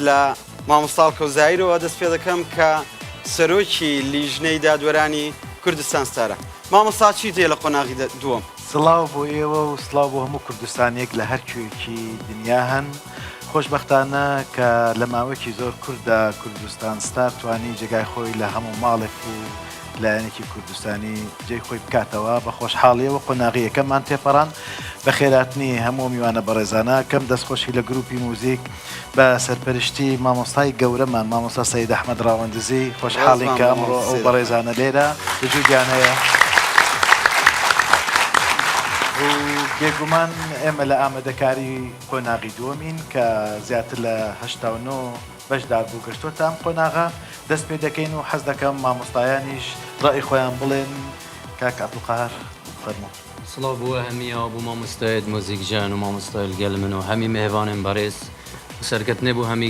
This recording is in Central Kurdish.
لە مامۆستا کەوزایرەوە دەست پێ دەکەم کە سەرۆکی لیژنەی دادوەرانی کوردستان ستارە. مامۆستا چی دێ لە قۆناغی دووەم؟ سڵاو بۆ ئێوە و سڵاو بۆ هەموو کوردستانێک لە هەر کوێکی دنیا هەن. خۆشبەختانە کە لە ماوەیەکی زۆر کوردە کوردستان ستار توانی جێگای خۆی لە هەموو ماڵێک و لایەنێکی کوردستانی جێی خۆی بکاتەوە بە خۆشحاڵیەوە قۆناغی یەکەممان تێپەڕان بە خێراتنی هەموو میوانە بەڕێزانە کەم دەستخۆشی لە گروپی موزیک بە سەرپەرشتی مامۆستای گەورەمان مامۆستا سەید ئەحمەد ڕاوەندزی خۆشحاڵین کە ئەمڕۆ ئەو بەڕێزانە لێرە لەجوودیان هەیە. بێگومان ئێمە لە ئامادەکاری قۆناغی دووەمین کە زیاتر لە 89 بەشدار بوو گەشتۆتە ئەم قۆناغا دەست پێ دەکەین و حەز دەکەم مامۆستایانیش ڕای خۆیان بڵێن. کاک عەبدولقاهر فەرموو. سڵاو بۆ هەمیەوە بۆ مامۆستایت مۆزیک جان و مامۆستای گەل من و هەمی میهێوانێن بەڕێز و سەرکەوتنێ بۆ هەمی